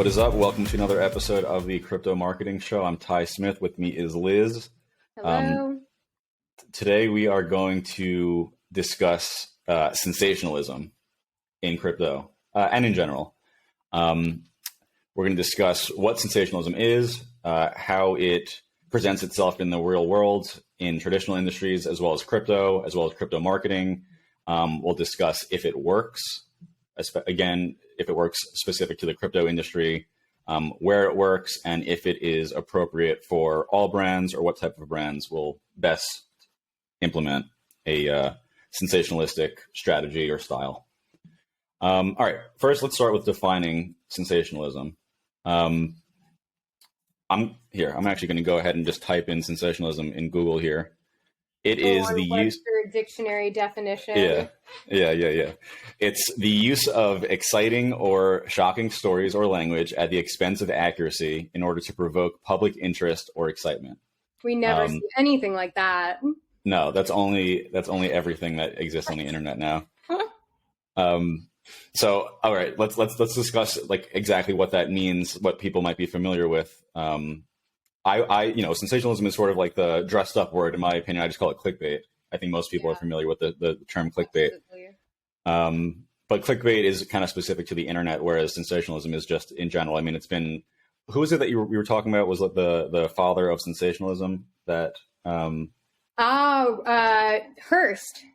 What is up? Welcome to another episode of the Crypto Marketing Show. I'm Ty Smith. With me is Liz. Hello. Today we are going to discuss sensationalism in crypto and in general. We're going to discuss what sensationalism is, how it presents itself in the real world, in traditional industries, as well as crypto marketing. We'll discuss if it works, again, if it works specific to the crypto industry, where it works, and if it is appropriate for all brands or what type of brands will best implement a sensationalistic strategy or style. All right, first let's start with defining sensationalism. I'm actually going to go ahead and just type in sensationalism in Google here. It is the use dictionary definition. Yeah. It's the use of exciting or shocking stories or language at the expense of accuracy in order to provoke public interest or excitement. We never see anything like that. No, that's only everything that exists on the internet now. So, all right, let's discuss like exactly what that means, what people might be familiar with. Sensationalism is sort of like the dressed up word, in my opinion. I just call it clickbait. I think most people are familiar with the term clickbait. But clickbait is kind of specific to the internet, whereas sensationalism is just in general. I mean, it's been, who is it that you were talking about was the father of sensationalism that? Hearst.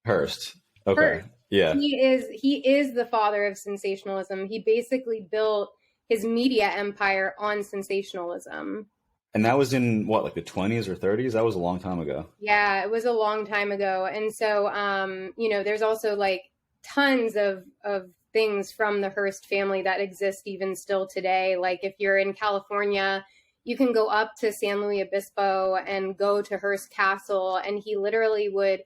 Hearst. Okay. Hearst. Yeah. He is the father of sensationalism. He basically built his media empire on sensationalism. And that was in what, like the 20s or 30s? That was a long time ago. Yeah, it was a long time ago. And so, there's also like tons of things from the Hearst family that exist even still today. Like if you're in California, you can go up to San Luis Obispo and go to Hearst Castle. And he literally would,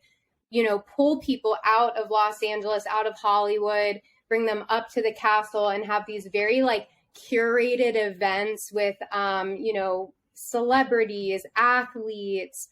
pull people out of Los Angeles, out of Hollywood, bring them up to the castle and have these very like curated events with, celebrities, athletes,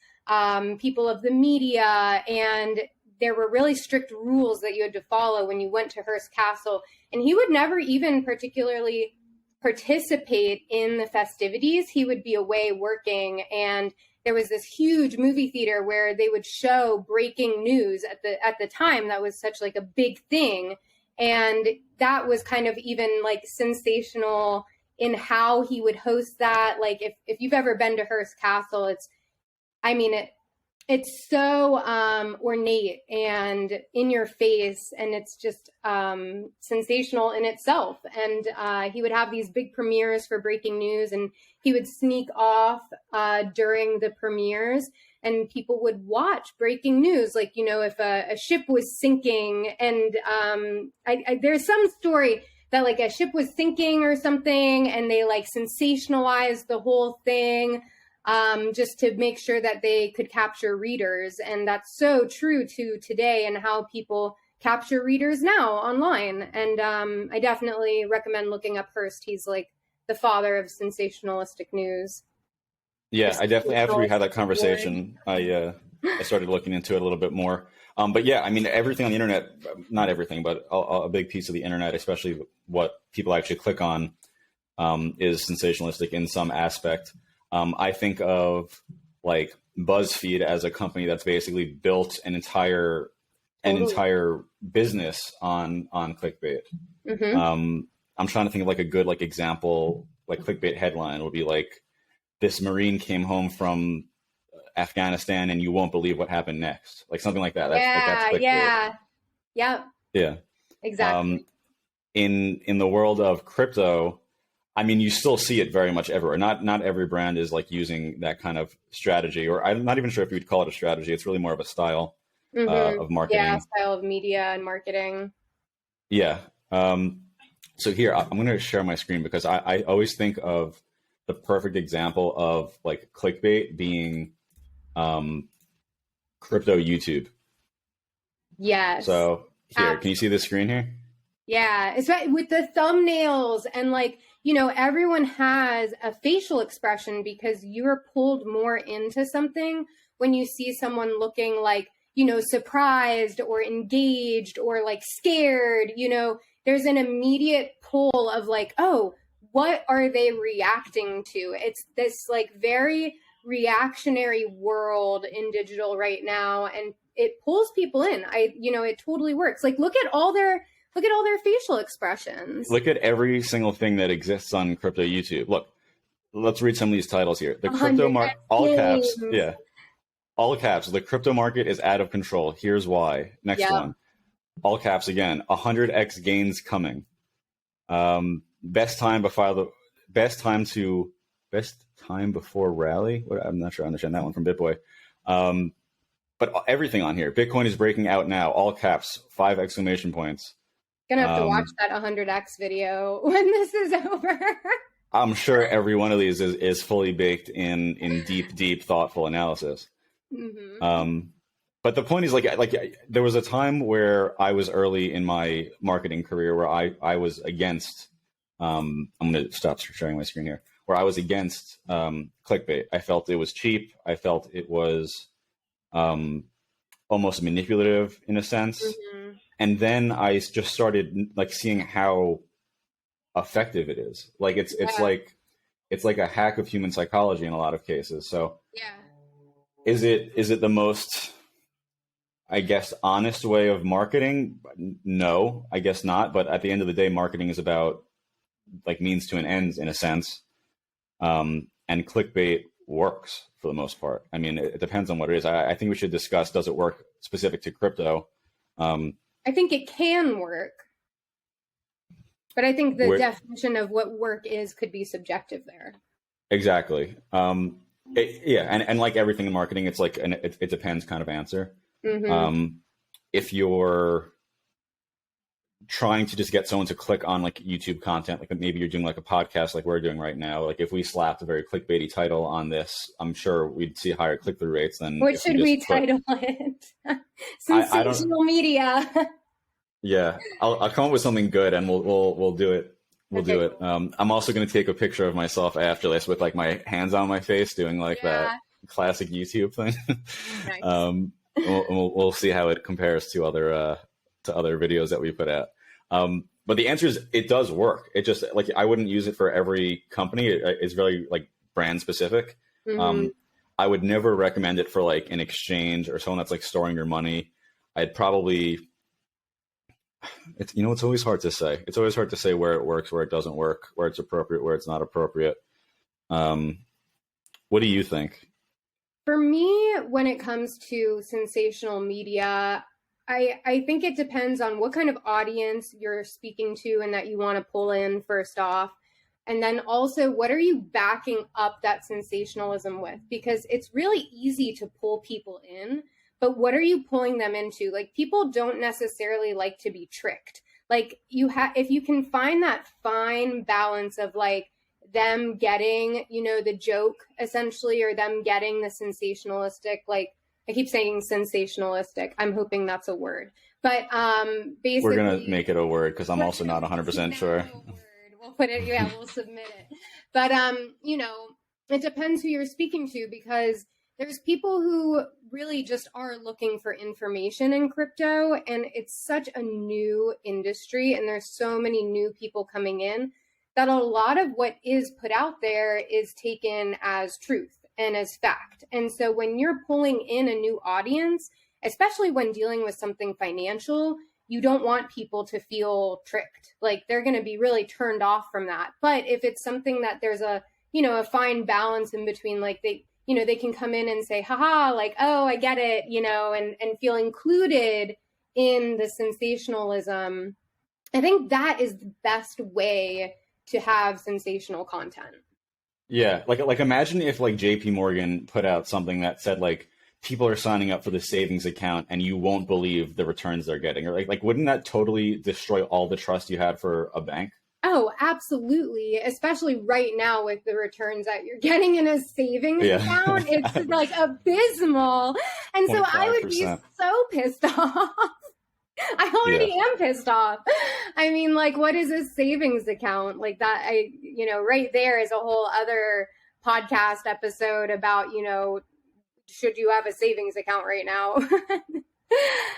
people of the media. And there were really strict rules that you had to follow when you went to Hearst Castle. And he would never even particularly participate in the festivities. He would be away working. And there was this huge movie theater where they would show breaking news at the time. That was such like a big thing. And that was kind of even like sensational in how he would host that. Like if you've ever been to Hearst Castle, it's so ornate and in your face, and it's just sensational in itself. And he would have these big premieres for breaking news, and he would sneak off during the premieres, and people would watch breaking news. Like, if a ship was sinking, and there's some story that like a ship was sinking or something, and they like sensationalized the whole thing just to make sure that they could capture readers. And that's so true to today and how people capture readers now online. And I definitely recommend looking up Hearst. He's like the father of sensationalistic news. Yeah, I definitely, after we had that conversation, I started looking into it a little bit more. But yeah, I mean, everything on the internet, not everything, but a big piece of the internet, especially what people actually click on, is sensationalistic in some aspect. I think of like BuzzFeed as a company that's basically built an entire business on clickbait. Mm-hmm. I'm trying to think of like a good like example, like clickbait headline would be like, this Marine came home from Afghanistan and you won't believe what happened next. Like something like that. That's clickbait. Yeah. Exactly. In the world of crypto, I mean, you still see it very much everywhere. Not every brand is like using that kind of strategy, or I'm not even sure if you'd call it a strategy. It's really more of a style of marketing. Yeah, style of media and marketing. Yeah. So here, I'm going to share my screen because I always think of the perfect example of like clickbait being crypto YouTube. Yes. So here, can you see this screen here? Yeah, it's right with the thumbnails and like, everyone has a facial expression because you're pulled more into something when you see someone looking like, surprised or engaged or like scared, there's an immediate pull of like, oh, what are they reacting to? It's this like very reactionary world in digital right now, and it pulls people in. It totally works. Like look at all their facial expressions. Look at every single thing that exists on crypto YouTube. Look, let's read some of these titles here. The crypto market, all caps, yeah, all caps. The crypto market is out of control. Here's why. Next one, all caps again. 100x gains coming. Best time before rally. I'm not sure I understand that one from BitBoy. But everything on here. Bitcoin is breaking out now. All caps. 5 exclamation points. Gonna have to watch that 100x video when this is over. I'm sure every one of these is fully baked in deep, thoughtful analysis. Mm-hmm. But the point is, like there was a time where I was early in my marketing career where I was against. I'm going to stop sharing my screen here. Where I was against clickbait. I felt it was cheap. I felt it was almost manipulative in a sense. Mm-hmm. And then I just started like seeing how effective it is. Like it's like a hack of human psychology in a lot of cases. So is it the most, I guess, honest way of marketing? No, I guess not. But at the end of the day, marketing is about like means to an end in a sense. And clickbait works for the most part. I mean, it depends on what it is. I think we should discuss, does it work specific to crypto? I think it can work, but I think the definition of what work is could be subjective there. Exactly. And like everything in marketing, it's like it depends kind of answer. Mm-hmm. If you're trying to just get someone to click on like YouTube content, like maybe you're doing like a podcast like we're doing right now, like if we slapped a very clickbaity title on this, I'm sure we'd see higher click-through rates than what should we title it? Sensational Media. Yeah, I'll come up with something good and we'll do it. We'll do it. I'm also going to take a picture of myself after this with like my hands on my face doing like that classic YouTube thing. Nice. We'll see how it compares to other videos that we put out. But the answer is it does work. It just like I wouldn't use it for every company. It's very like brand specific. Mm-hmm. I would never recommend it for like an exchange or someone that's like storing your money. I'd probably, it's always hard to say. It's always hard to say where it works, where it doesn't work, where it's appropriate, where it's not appropriate. What do you think? For me, when it comes to sensational media, I think it depends on what kind of audience you're speaking to and that you want to pull in first off. And then also, what are you backing up that sensationalism with? Because it's really easy to pull people in, but what are you pulling them into? Like, people don't necessarily like to be tricked. Like, if you can find that fine balance of like them getting, the joke essentially, or them getting the sensationalistic, like, I keep saying sensationalistic. I'm hoping that's a word. But basically, we're going to make it a word because I'm also not 100% sure. We'll put it, we'll submit it. But, it depends who you're speaking to, because there's people who really just are looking for information in crypto, and it's such a new industry, and there's so many new people coming in that a lot of what is put out there is taken as truth and as fact. And so when you're pulling in a new audience, especially when dealing with something financial, you don't want people to feel tricked. Like, they're going to be really turned off from that. But if it's something that there's a fine balance in between, like they can come in and say, haha, like, oh, I get it, and feel included in the sensationalism. I think that is the best way to have sensational content. Yeah, like imagine if like JP Morgan put out something that said like people are signing up for the savings account and you won't believe the returns they're getting, or like wouldn't that totally destroy all the trust you had for a bank? Oh, absolutely. Especially right now with the returns that you're getting in a savings account. It's like abysmal. And so 25%. I would be so pissed off. I already am pissed off. I mean, like, what is a savings account? Like that, right there is a whole other podcast episode about, should you have a savings account right now?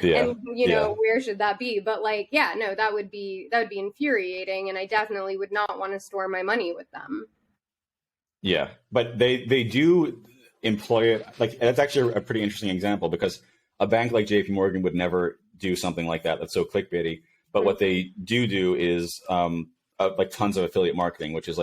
Yeah. And you know, where should that be? But like, yeah, no, that would be infuriating, and I definitely would not want to store my money with them. Yeah, but they do employ it. Like that's actually a pretty interesting example because a bank like JP Morgan would never do something like that. That's so clickbaity. But what they do is like tons of affiliate marketing, which is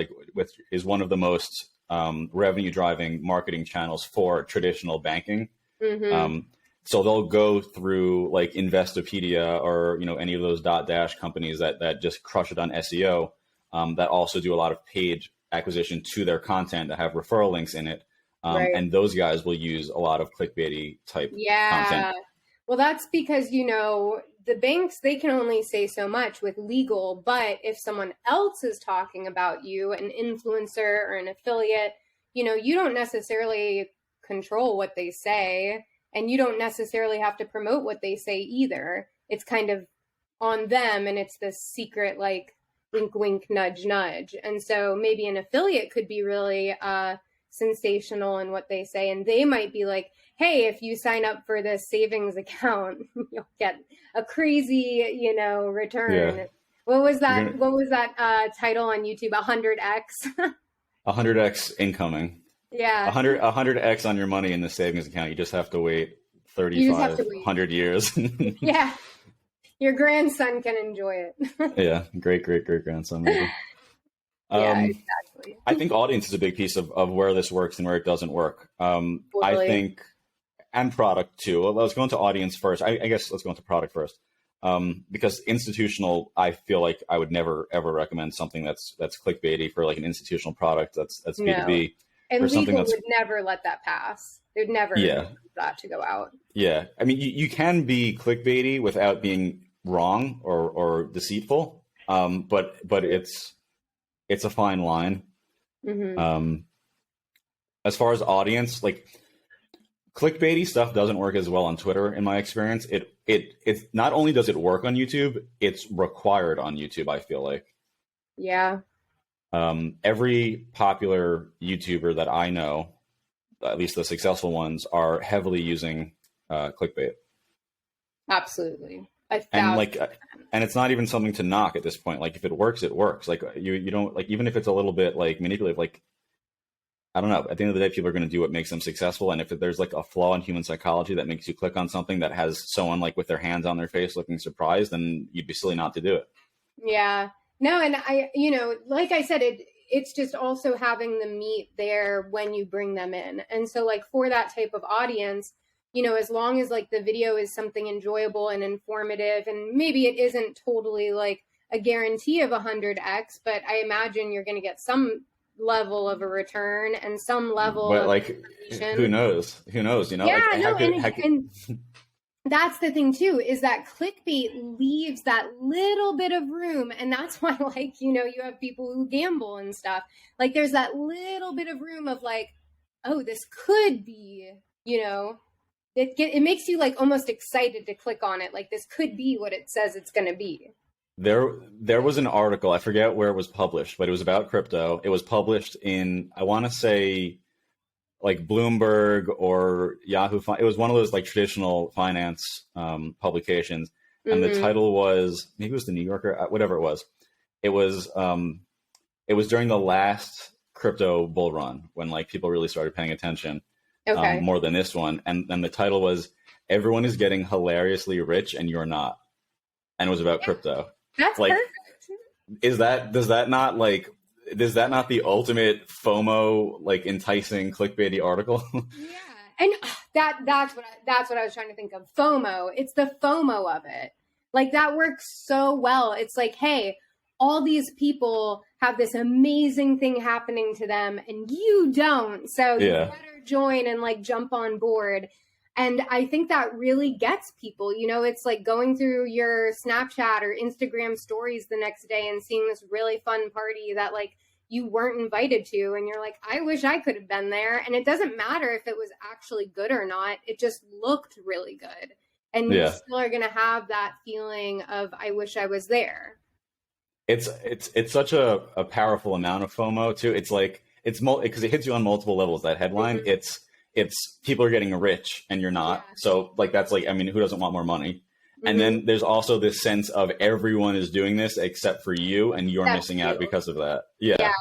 is one of the most revenue driving marketing channels for traditional banking. Mm-hmm. So they'll go through like Investopedia or any of those dash companies that just crush it on SEO, that also do a lot of paid acquisition to their content that have referral links in it. Right. And those guys will use a lot of clickbaity type content. Yeah. Well, that's because, the banks, they can only say so much with legal, but if someone else is talking about you, an influencer or an affiliate, you don't necessarily control what they say, and you don't necessarily have to promote what they say either. It's kind of on them, and it's this secret, like, wink, wink, nudge, nudge. And so maybe an affiliate could be really sensational in what they say, and they might be like, hey, if you sign up for this savings account, you'll get a crazy, return. Yeah. What was that title on YouTube? 100x. 100x incoming. Yeah. 100x on your money in the savings account. You just have to wait 3,500 years. Yeah. Your grandson can enjoy it. Yeah. Great grandson, maybe. Yeah, exactly. I think audience is a big piece of where this works and where it doesn't work. Totally. I think, and product too. Well, let's go into audience first. I guess let's go into product first. Because institutional, I feel like I would never ever recommend something that's clickbaity for like an institutional product that's B2B. And legal would never let that pass. They'd never let that to go out. Yeah. I mean, you can be clickbaity without being wrong or deceitful. But it's a fine line. Mm-hmm. As far as audience, like clickbaity stuff doesn't work as well on Twitter, in my experience. It's not only does it work on YouTube, it's required on YouTube, I feel like. Yeah. Every popular YouTuber that I know, at least the successful ones, are heavily using clickbait. Absolutely. And it's not even something to knock at this point. Like if it works, it works. Like you don't, like, even if it's a little bit like manipulative, like, I don't know, at the end of the day, people are going to do what makes them successful. And if there's like a flaw in human psychology that makes you click on something that has someone like with their hands on their face looking surprised, then you'd be silly not to do it. Yeah. No. And like I said, it's just also having the meat there when you bring them in. And so like for that type of audience, as long as like the video is something enjoyable and informative, and maybe it isn't totally like a guarantee of 100x, but I imagine you're going to get some level of a return and some level but of like, who knows? Yeah, like, and that's the thing too, is that clickbait leaves that little bit of room. And that's why, like, you have people who gamble and stuff. Like there's that little bit of room of like, oh, this could be, it makes you like almost excited to click on it. Like this could be what it says it's going to be. There was an article, I forget where it was published, but it was about crypto. It was published in, I want to say, like Bloomberg or Yahoo. It was one of those like traditional finance publications, and the title was, maybe it was the New Yorker, whatever it was. It was during the last crypto bull run when like people really started paying attention, more than this one. And the title was, "Everyone is getting hilariously rich and you're not," and it was about crypto. That's like, perfect. Is that not the ultimate FOMO, like enticing clickbaity article? Yeah. And that's what I was trying to think of. FOMO. It's the FOMO of it. Like that works so well. It's like, hey, all these people have this amazing thing happening to them and you don't. So you better join and like jump on board. And I think that really gets people, it's like going through your Snapchat or Instagram stories the next day and seeing this really fun party that like you weren't invited to. And you're like, I wish I could have been there. And it doesn't matter if it was actually good or not. It just looked really good. And you still are going to have that feeling of, I wish I was there. It's such a powerful amount of FOMO too. It's like, because it hits you on multiple levels. That headline, it's people are getting rich and you're not. Yeah. So like, that's like, I mean, who doesn't want more money? And Mhm. then there's also this sense of everyone is doing this except for you, and you're That's missing you. out because of that. Yeah.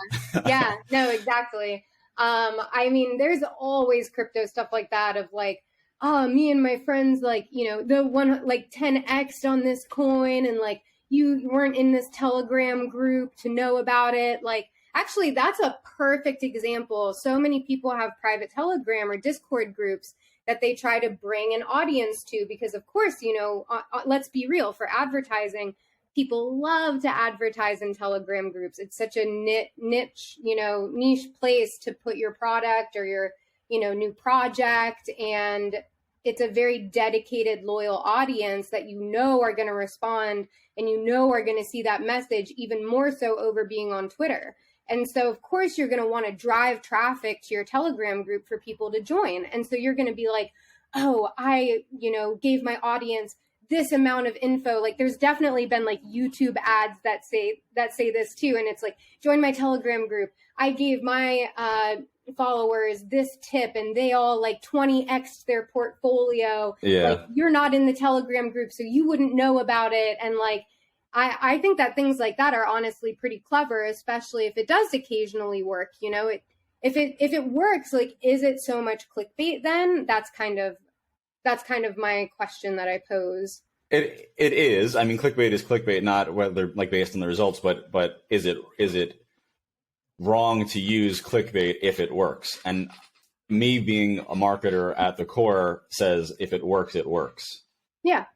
Yeah, no, exactly. I mean, there's always crypto stuff like that of like, oh, me and my friends, like, you know, the one like 10x on this coin, and like you weren't in this Telegram group to know about it. Like, actually, that's a perfect example. So many people have private Telegram or Discord groups that they try to bring an audience to, because of course, you know, let's be real, for advertising, people love to advertise in Telegram groups. It's such a niche, you know, niche place to put your product or your, you know, new project. And it's a very dedicated, loyal audience that you know are going to respond, and you know are going to see that message even more so over being on Twitter. And so, of course, you're going to want to drive traffic to your Telegram group for people to join. And so you're going to be like, oh, I, you know, gave my audience this amount of info. Like, there's definitely been like YouTube ads that say this too. And it's like, join my Telegram group. I gave my followers this tip and they all like 20x'd their portfolio. Yeah. Like, you're not in the Telegram group, so you wouldn't know about it. And like, I think that things like that are honestly pretty clever, especially if it does occasionally work. You know, if it works, like, is it so much clickbait then? That's kind of my question that I pose. It is. I mean, clickbait is clickbait, not whether like based on the results, but is it wrong to use clickbait if it works? And me being a marketer at the core says if it works, it works. Yeah.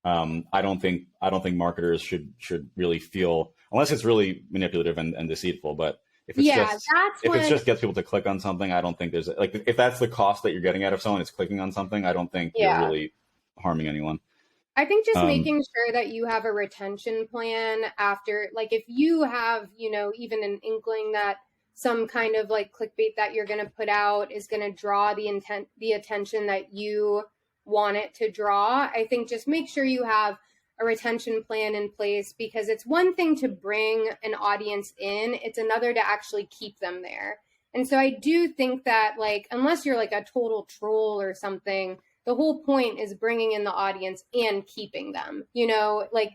I don't think marketers should really feel, unless it's really manipulative and deceitful. But if it's just gets people to click on something, I don't think there's like, if that's the cost that you're getting out of someone is clicking on something, I don't think you're really harming anyone. I think just making sure that you have a retention plan after, like, if you have, you know, even an inkling that some kind of like clickbait that you're going to put out is going to draw the attention that you want it to draw, I think just make sure you have a retention plan in place, because it's one thing to bring an audience in, it's another to actually keep them there. And so I do think that, like, unless you're like a total troll or something, the whole point is bringing in the audience and keeping them. You know, like,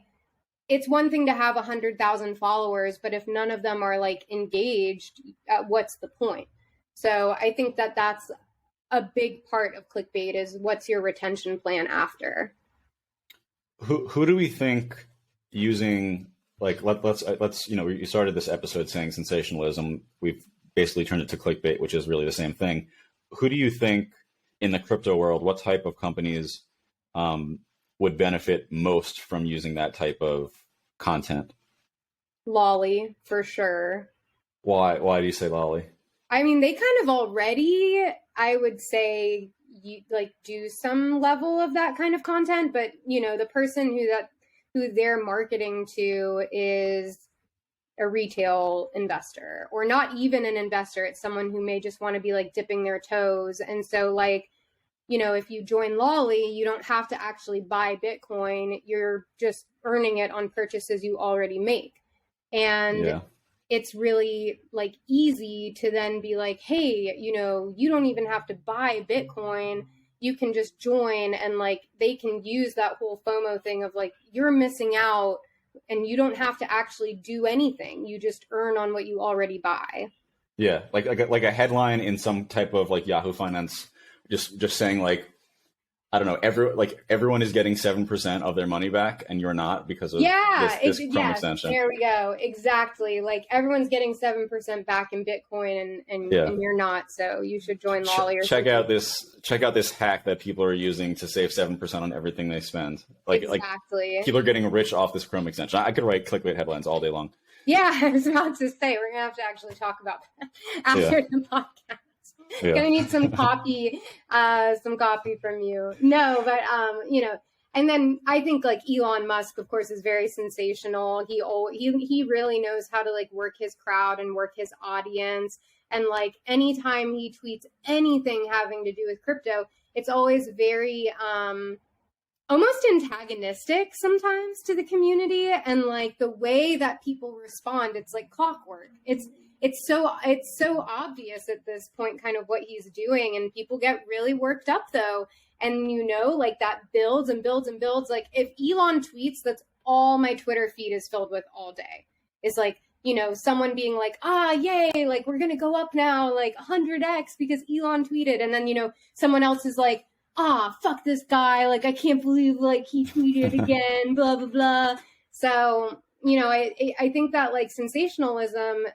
it's one thing to have 100,000 followers, but if none of them are like engaged, what's the point? So I think that that's a big part of clickbait, is what's your retention plan after. Who do we think using, like, let's you know, you started this episode saying sensationalism, we've basically turned it to clickbait, which is really the same thing. Who do you think in the crypto world, what type of companies would benefit most from using that type of content? Lolly, for sure. Why do you say Lolly? I mean, they kind of already, I would say, you like do some level of that kind of content, but you know, the person who they're marketing to is a retail investor, or not even an investor. It's someone who may just want to be like dipping their toes. And so, like, you know, if you join Lolly, you don't have to actually buy Bitcoin. You're just earning it on purchases you already make. And it's really like easy to then be like, hey, you know, you don't even have to buy Bitcoin. You can just join, and like they can use that whole FOMO thing of like, you're missing out and you don't have to actually do anything. You just earn on what you already buy. Yeah, like a headline in some type of like Yahoo Finance, just saying like, I don't know, everyone is getting 7% of their money back, and you're not, because of this Chrome extension. There we go. Exactly. Like, everyone's getting 7% back in Bitcoin, and you're not. So you should join Lolly or check out this hack that people are using to save 7% on everything they spend. Like people are getting rich off this Chrome extension. I could write clickbait headlines all day long. Yeah, I was about to say, we're gonna have to actually talk about that after the podcast. Gonna need some copy from you. No, but you know, and then I think like Elon Musk, of course, is very sensational. He really knows how to like work his crowd and work his audience. And like anytime he tweets anything having to do with crypto, it's always very almost antagonistic sometimes to the community. And like the way that people respond, it's like clockwork. it's so obvious at this point, kind of what he's doing, and people get really worked up though. And like that builds and builds and builds. Like if Elon tweets, that's all my Twitter feed is filled with all day. Is like, someone being like, yay, like we're gonna go up now, like 100x because Elon tweeted, and then someone else is like, fuck this guy, like I can't believe like he tweeted again, blah blah blah. So I think that like sensationalism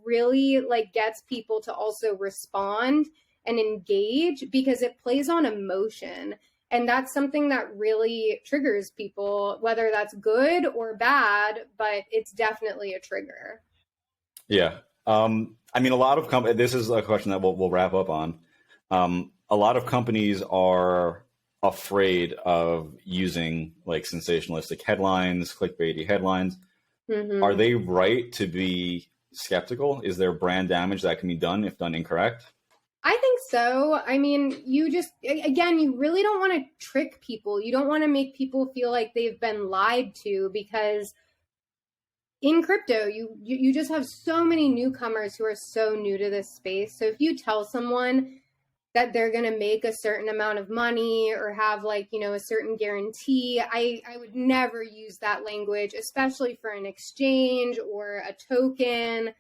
really like gets people to also respond and engage because it plays on emotion. And that's something that really triggers people, whether that's good or bad, but it's definitely a trigger. Yeah. I mean, a lot of companies, this is a question that we'll wrap up on. A lot of companies are afraid of using like sensationalistic headlines, clickbaity headlines. Mm-hmm. Are they right to be skeptical? Is there brand damage that can be done if done incorrect? I think so. I mean, you really don't want to trick people. You don't want to make people feel like they've been lied to, because in crypto, you just have so many newcomers who are so new to this space. So if you tell someone that they're going to make a certain amount of money or have like, a certain guarantee, I would never use that language, especially for an exchange or a token.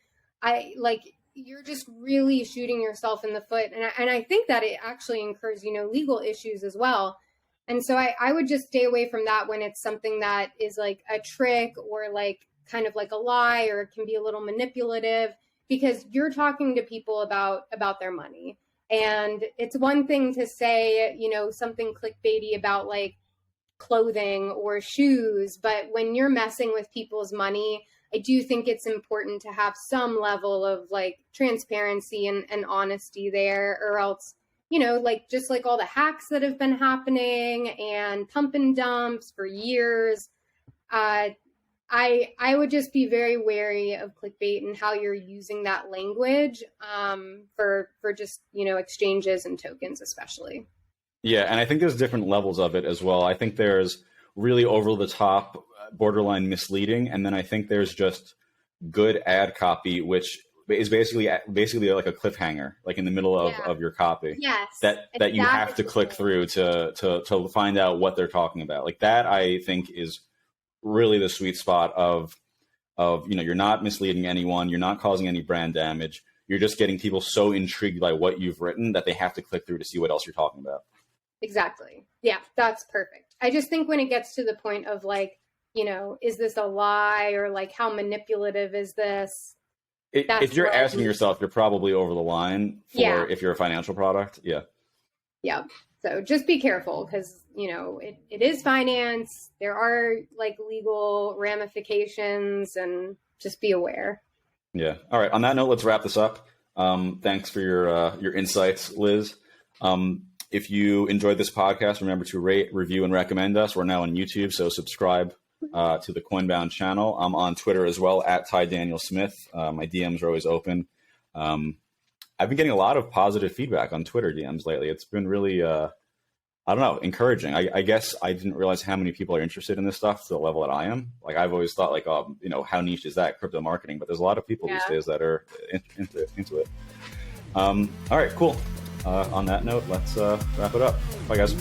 You're just really shooting yourself in the foot. And I think that it actually incurs, legal issues as well. And so I would just stay away from that when it's something that is like a trick or like kind of like a lie, or it can be a little manipulative, because you're talking to people about their money. And it's one thing to say, something clickbaity about like clothing or shoes, but when you're messing with people's money, I do think it's important to have some level of like transparency and honesty there, or else, like just like all the hacks that have been happening and pump and dumps for years, I would just be very wary of clickbait and how you're using that language for just, exchanges and tokens especially. Yeah, and I think there's different levels of it as well. I think there's really over the top, borderline misleading, and then I think there's just good ad copy, which is basically like a cliffhanger, like in the middle of your copy. Yes, that you have to click through to find out what they're talking about. Like that, I think is really the sweet spot of you're not misleading anyone, you're not causing any brand damage, you're just getting people so intrigued by what you've written that they have to click through to see what else you're talking about. Exactly. Yeah, that's perfect. I just think when it gets to the point of like, is this a lie, or like how manipulative is this? If you're asking yourself, you're probably over the line for if you're a financial product. Yeah. Yeah. So just be careful, because, it is finance. There are like legal ramifications, and just be aware. Yeah. All right. On that note, let's wrap this up. Thanks for your insights, Liz. If you enjoyed this podcast, remember to rate, review, and recommend us. We're now on YouTube, so subscribe to the Coinbound channel. I'm on Twitter as well, at Ty Daniel Smith. My DMs are always open. I've been getting a lot of positive feedback on Twitter DMs lately. It's been really, encouraging. I guess I didn't realize how many people are interested in this stuff to the level that I am. Like I've always thought like, how niche is that, crypto marketing? But there's a lot of people these days that are into it. All right, cool. On that note, let's wrap it up. Bye, guys.